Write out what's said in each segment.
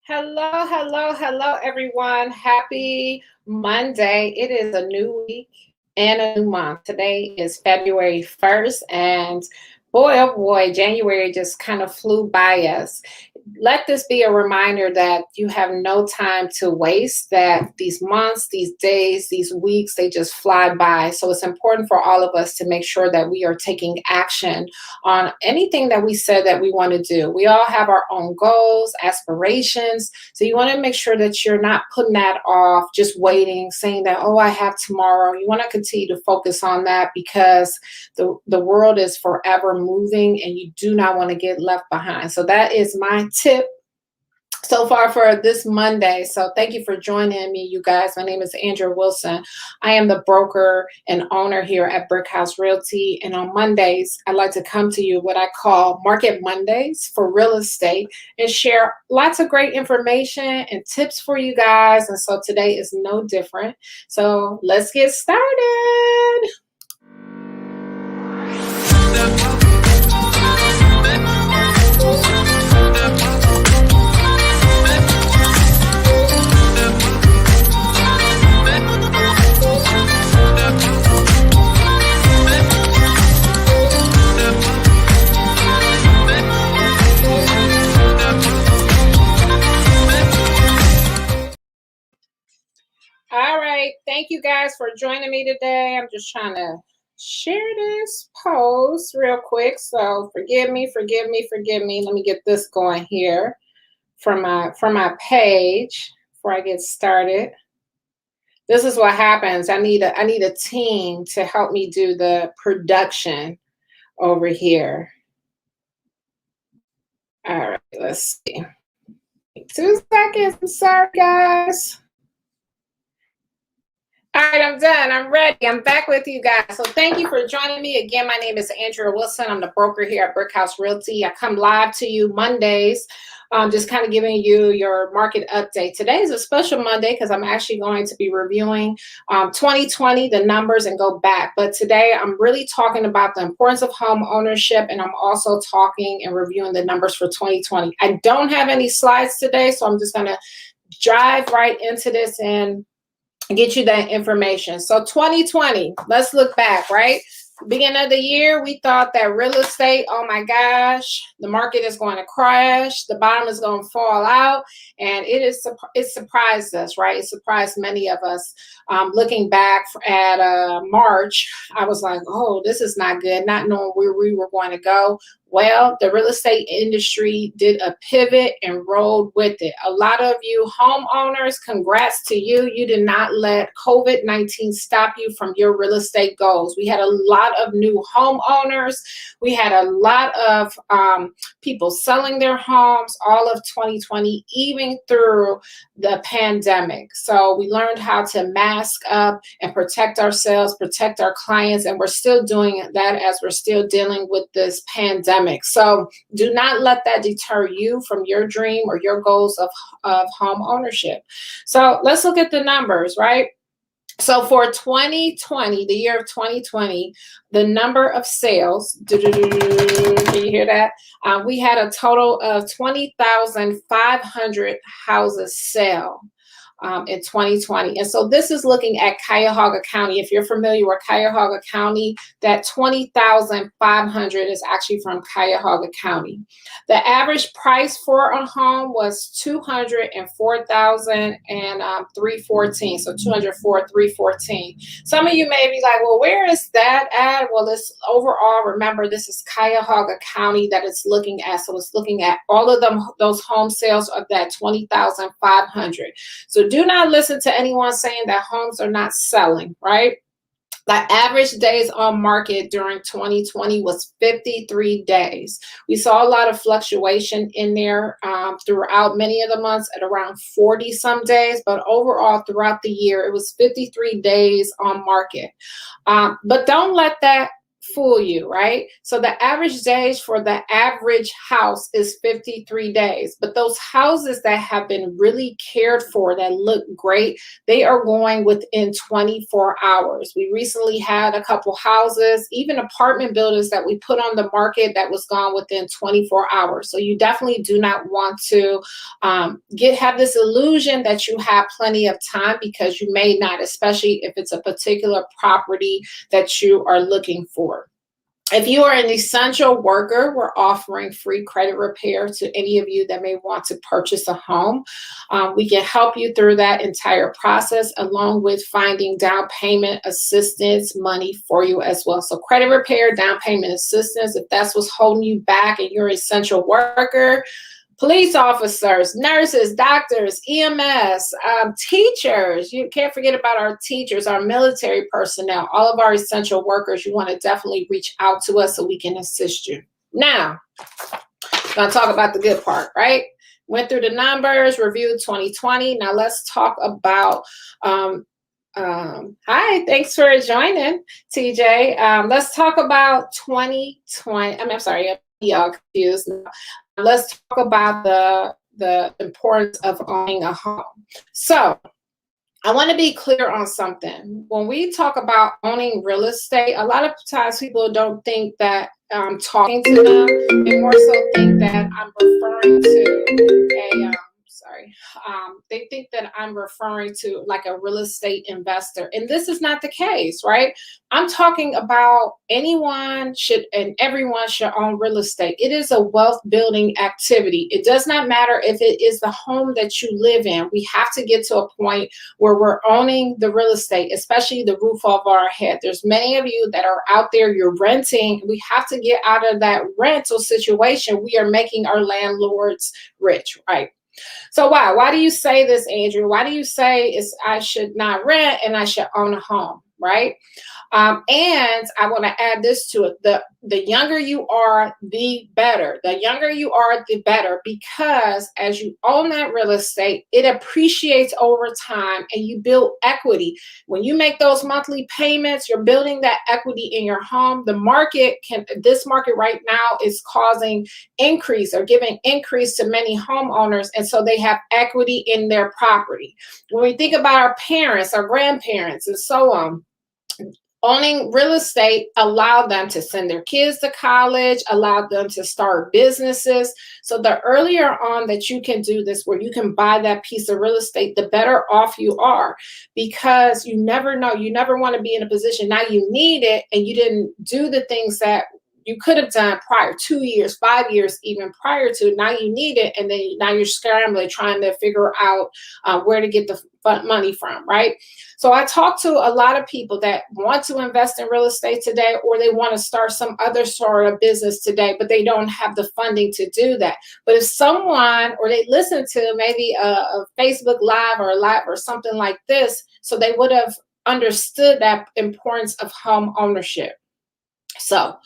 Hello, hello, hello, everyone. Happy Monday. It is a new week and a new month. Today is February 1st, and boy, oh boy, January just kind of flew by us. Let this be a reminder that you have no time to waste, that these months, these days, these weeks, they just fly by. So it's important for all of us to make sure that we are taking action on anything that we said that we want to do. We all have our own goals, aspirations. So you want to make sure that you're not putting that off, just waiting, saying that, oh, I have tomorrow. You want to continue to focus on that because the world is forever moving and you do not want to get left behind. So that is my tip so far for this Monday. So thank you for joining me, you guys. My name is Andrea Wilson. I am the broker and owner here at Brick House Realty. And on Mondays, I like to come to you what I call Market Mondays for real estate and share lots of great information and tips for you guys. And so today is no different. So let's get started. All right. Thank you guys for joining me today. I'm just trying to share this post real quick. So forgive me. Let me get this going here from my page before I get started. This is what happens. I need a team to help me do the production over here. All right, let's see. 2 seconds. I'm sorry, guys. All right, I'm done. I'm ready. I'm back with you guys. So thank you for joining me. Again, my name is Andrea Wilson. I'm the broker here at Brick House Realty. I come live to you Mondays, just kind of giving you your market update. Today is a special Monday because I'm actually going to be reviewing 2020, the numbers, and go back. But today I'm really talking about the importance of home ownership, and I'm also talking and reviewing the numbers for 2020. I don't have any slides today, so I'm just going to dive right into this and get you that information. So 2020, let's look back, right? Beginning of the year, we thought that real estate, oh my gosh, the market is going to crash, the bottom is going to fall out, and it surprised us, right? It surprised many of us. Looking back at March, I was like, oh, this is not good, not knowing where we were going to go. Well, the real estate industry did a pivot and rolled with it. A lot of you homeowners, congrats to you. You did not let COVID-19 stop you from your real estate goals. We had a lot of new homeowners. We had a lot of people selling their homes all of 2020, even through the pandemic. So we learned how to mask up and protect ourselves, protect our clients, and we're still doing that as we're still dealing with this pandemic. So do not let that deter you from your dream or your goals of home ownership. So let's look at the numbers, right? So for 2020, the year of 2020, the number of sales, can you hear that? We had a total of 20,500 houses sell in 2020. And so this is looking at Cuyahoga County. If you're familiar with Cuyahoga County, that 20,500 is actually from Cuyahoga County. The average price for a home was $204,314. So 204,314. Some of you may be like, well, where is that at? Well, it's overall, remember, this is Cuyahoga County that it's looking at. So it's looking at all of them, those home sales of that 20,500. So do not listen to anyone saying that homes are not selling, right? The average days on market during 2020 was 53 days. We saw a lot of fluctuation in there throughout many of the months at around 40 some days, but overall throughout the year, it was 53 days on market. But don't let that fool you, right? So the average days for the average house is 53 days. But those houses that have been really cared for, that look great, they are going within 24 hours. We recently had a couple houses, even apartment buildings that we put on the market that was gone within 24 hours. So you definitely do not want to have this illusion that you have plenty of time, because you may not, especially if it's a particular property that you are looking for. If you are an essential worker, we're offering free credit repair to any of you that may want to purchase a home. We can help you through that entire process, along with finding down payment assistance money for you as well. So credit repair, down payment assistance, if that's what's holding you back and you're an essential worker, police officers, nurses, doctors, EMS, teachers. You can't forget about our teachers, our military personnel, all of our essential workers. You want to definitely reach out to us so we can assist you. Now, I'm going to talk about the good part, right? Went through the numbers, reviewed 2020. Now let's talk about, hi, thanks for joining, TJ. Let's talk about 2020. I'm sorry, y'all confused now. Let's talk about the importance of owning a home. So I want to be clear on something. When we talk about owning real estate, a lot of times people don't think that I'm talking to them. They more so think that I'm referring to they think that I'm referring to like a real estate investor. And this is not the case, right? I'm talking about anyone should and everyone should own real estate. It is a wealth building activity. It does not matter if it is the home that you live in. We have to get to a point where we're owning the real estate, especially the roof over our head. There's many of you that are out there, you're renting. We have to get out of that rental situation. We are making our landlords rich, right? So why do you say this, Andrew? Why do you say I should not rent and I should own a home, right? And I want to add this to it. The younger you are, the better. The younger you are, the better, because as you own that real estate, it appreciates over time and you build equity. When you make those monthly payments, you're building that equity in your home. This market right now is causing increase or giving increase to many homeowners. And so they have equity in their property. When we think about our parents, our grandparents, and so on, owning real estate allowed them to send their kids to college, allowed them to start businesses. So the earlier on that you can do this, where you can buy that piece of real estate, the better off you are, because you never know. You never want to be in a position now you need it and you didn't do the things that you could have done prior, 2 years, 5 years, even prior to. Now you need it, and then now you're scrambling, trying to figure out where to get the money from, right? So I talk to a lot of people that want to invest in real estate today, or they want to start some other sort of business today, but they don't have the funding to do that. But if someone, or they listen to maybe a Facebook Live or a live or something like this, so they would have understood that importance of home ownership. So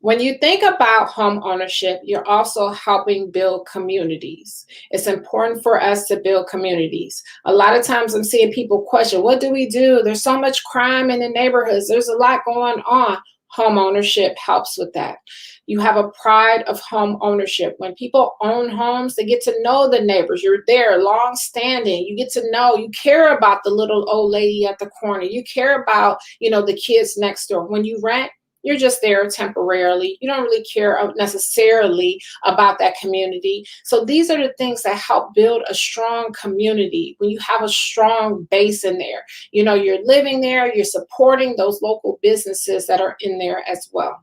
when you think about home ownership, you're also helping build communities. It's important for us to build communities. A lot of times I'm seeing people question, what do we do? There's so much crime in the neighborhoods. There's a lot going on. Home ownership helps with that. You have a pride of home ownership. When people own homes, they get to know the neighbors. You're there, long standing. You get to know, you care about the little old lady at the corner. You care about, the kids next door. When you rent, you're just there temporarily. You don't really care necessarily about that community. So these are the things that help build a strong community. When you have a strong base in there, you're living there, you're supporting those local businesses that are in there as well.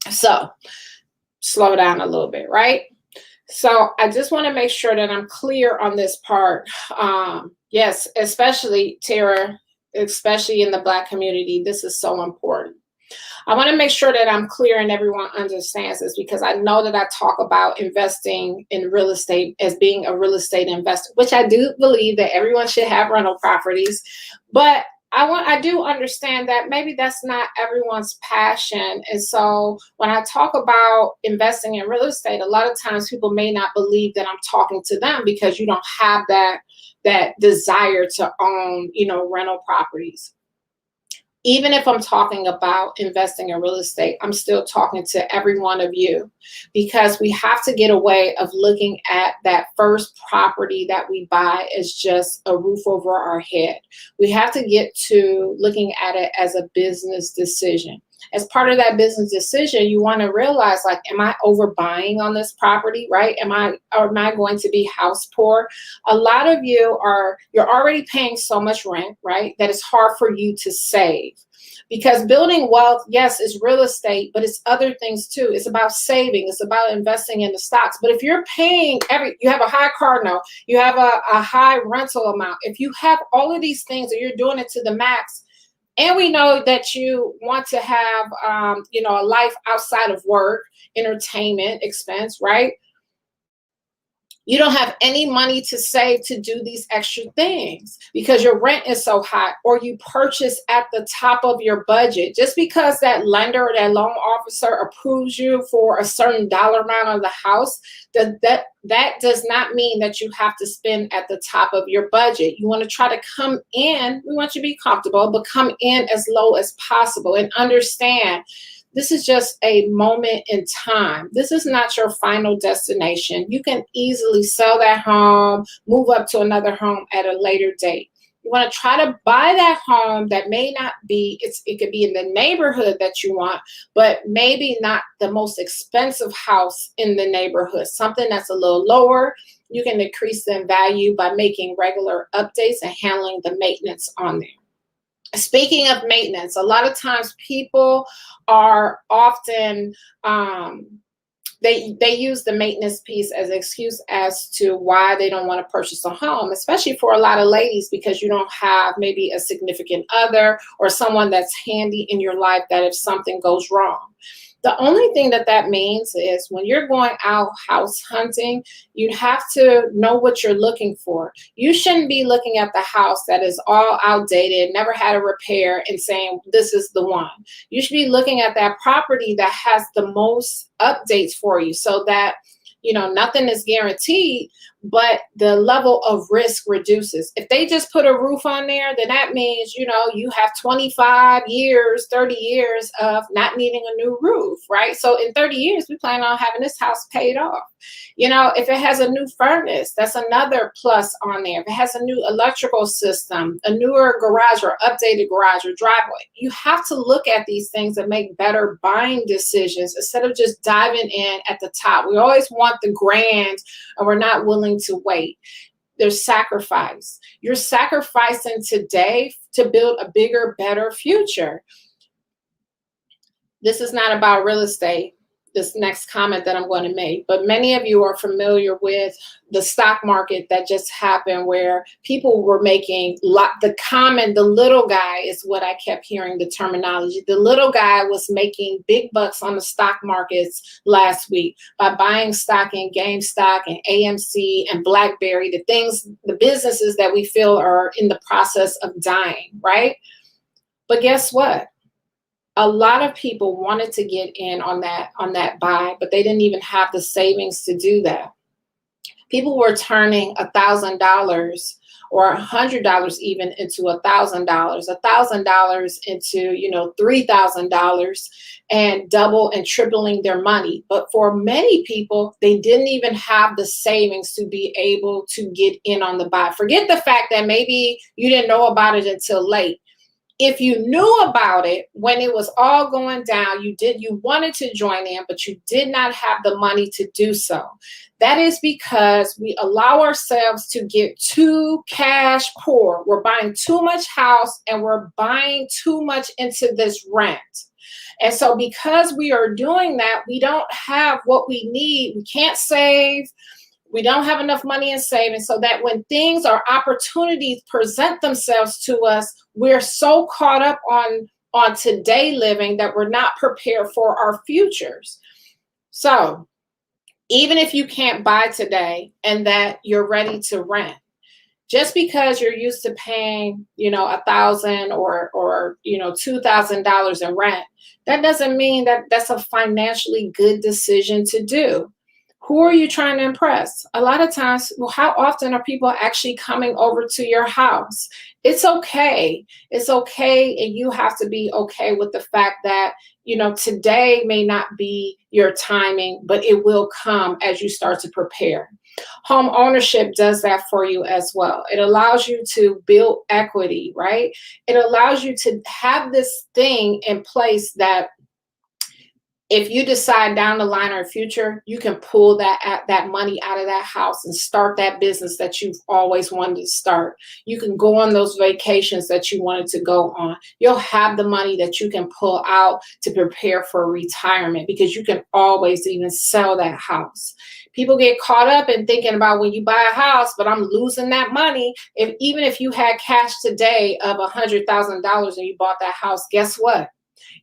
So slow down a little bit, right? So I just want to make sure that I'm clear on this part. Yes, especially Tara, especially in the Black community, this is so important. I want to make sure that I'm clear and everyone understands this, because I know that I talk about investing in real estate as being a real estate investor, which I do believe that everyone should have rental properties. But I do understand that maybe that's not everyone's passion. And so when I talk about investing in real estate, a lot of times people may not believe that I'm talking to them, because you don't have that desire to own, rental properties. Even if I'm talking about investing in real estate, I'm still talking to every one of you, because we have to get away of looking at that first property that we buy as just a roof over our head. We have to get to looking at it as a business decision. As part of that business decision, you want to realize, like, am I overbuying on this property, right? Am I going to be house poor? A lot of you're already paying so much rent, right, that it's hard for you to save. Because building wealth, yes, is real estate, but it's other things too. It's about saving. It's about investing in the stocks. But if you're paying you have a high car note, you have a high rental amount. If you have all of these things and you're doing it to the max, and we know that you want to have, a life outside of work, entertainment expense, right? You don't have any money to save to do these extra things because your rent is so high, or you purchase at the top of your budget. Just because that lender or that loan officer approves you for a certain dollar amount on the house, that does not mean that you have to spend at the top of your budget. You want to try to come in, we want you to be comfortable, but come in as low as possible and understand this is just a moment in time. This is not your final destination. You can easily sell that home, move up to another home at a later date. You want to try to buy that home that may not be, it could be in the neighborhood that you want, but maybe not the most expensive house in the neighborhood, something that's a little lower. You can increase the value by making regular updates and handling the maintenance on there. Speaking of maintenance, a lot of times people are often, they use the maintenance piece as an excuse as to why they don't want to purchase a home, especially for a lot of ladies, because you don't have maybe a significant other or someone that's handy in your life that if something goes wrong. The only thing that means is when you're going out house hunting, you have to know what you're looking for. You shouldn't be looking at the house that is all outdated, never had a repair, and saying, this is the one. You should be looking at that property that has the most updates for you, so that nothing is guaranteed, but the level of risk reduces. If they just put a roof on there, then that means, you have 25 years, 30 years of not needing a new roof, right? So in 30 years, we plan on having this house paid off. If it has a new furnace, that's another plus on there. If it has a new electrical system, a newer garage or updated garage or driveway, you have to look at these things and make better buying decisions instead of just diving in at the top. We always want the grand, and we're not willing to wait. There's sacrifice. You're sacrificing today to build a bigger, better future. This is not about real estate, this next comment that I'm going to make, but many of you are familiar with the stock market that just happened, where people were making the little guy is what I kept hearing the terminology. The little guy was making big bucks on the stock markets last week by buying stock in GameStop and AMC and BlackBerry, the businesses that we feel are in the process of dying, right? But guess what? A lot of people wanted to get in on that buy, but they didn't even have the savings to do that. People were turning $1,000 or $100 even into $1,000, $1,000 into $3,000, and double and tripling their money. But for many people, they didn't even have the savings to be able to get in on the buy. Forget the fact that maybe you didn't know about it until late. If you knew about it when it was all going down, you wanted to join in, but you did not have the money to do so. That is because we allow ourselves to get too cash poor. We're buying too much house and we're buying too much into this rent. And so because we are doing that, we don't have what we need. We can't save. We don't have enough money in savings, so that when things or opportunities present themselves to us, we're so caught up on today living that we're not prepared for our futures. So even if you can't buy today and that you're ready to rent, just because you're used to paying, $1,000 or $2,000 in rent, that doesn't mean that that's a financially good decision to do. Who are you trying to impress? A lot of times, well, how often are people actually coming over to your house? It's okay. It's okay. And you have to be okay with the fact that, today may not be your timing, but it will come as you start to prepare. Home ownership does that for you as well. It allows you to build equity, right? It allows you to have this thing in place that if you decide down the line or future, you can pull that money out of that house and start that business that you've always wanted to start. You can go on those vacations that you wanted to go on. You'll have the money that you can pull out to prepare for retirement, because you can always even sell that house. People get caught up in thinking about when you buy a house, but I'm losing that money. Even if you had cash today of $100,000 and you bought that house, guess what?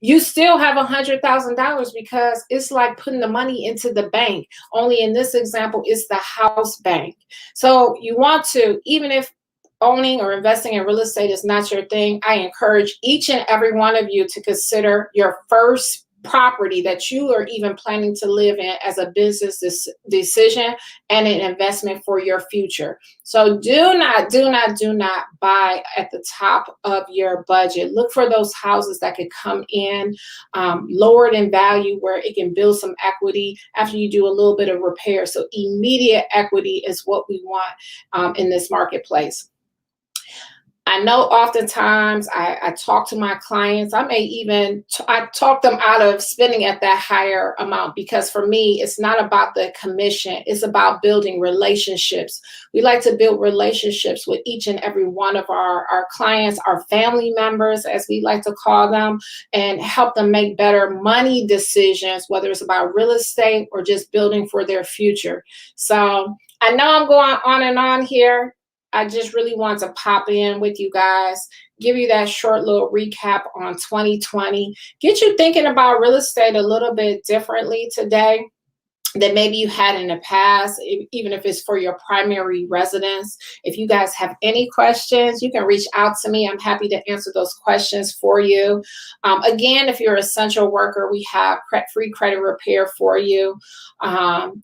You still have $100,000, because it's like putting the money into the bank. Only in this example, it's the house bank. So you want to, even if owning or investing in real estate is not your thing, I encourage each and every one of you to consider your first property that you are even planning to live in as a business decision and an investment for your future. So do not buy at the top of your budget. Look for those houses that could come in lowered in value, where it can build some equity after you do a little bit of repair. So immediate equity is what we want in this marketplace. I know oftentimes I talk to my clients. I talk them out of spending at that higher amount, because for me, it's not about the commission. It's about building relationships. We like to build relationships with each and every one of our clients, our family members, as we like to call them, and help them make better money decisions, whether it's about real estate or just building for their future. So I know I'm going on and on here. I just really want to pop in with you guys, give you that short little recap on 2020, get you thinking about real estate a little bit differently today that maybe you had in the past, even if it's for your primary residence. If you guys have any questions, you can reach out to me. I'm happy to answer those questions for you. Again, if you're an essential worker, we have free credit repair for you.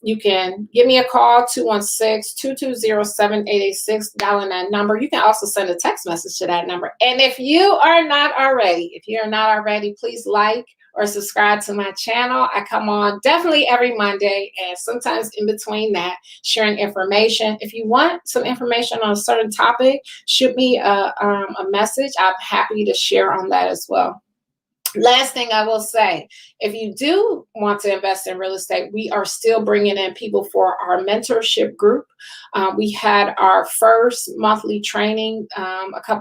You can give me a call, 216-220-7886, dialing that number. You can also send a text message to that number. And if you are not already, please like or subscribe to my channel. I come on definitely every Monday, and sometimes in between that, sharing information. If you want some information on a certain topic, shoot me a message. I'm happy to share on that as well. Last thing I will say, if you do want to invest in real estate, we are still bringing in people for our mentorship group. We had our first monthly training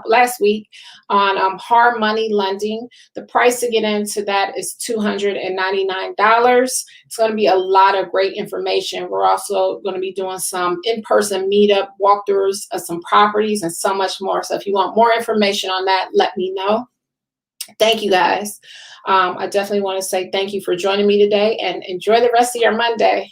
last week on hard money lending. The price to get into that is $299. It's going to be a lot of great information. We're also going to be doing some in-person meetup walkthroughs of some properties and so much more. So if you want more information on that, let me know. Thank you, guys. I definitely want to say thank you for joining me today, and enjoy the rest of your Monday.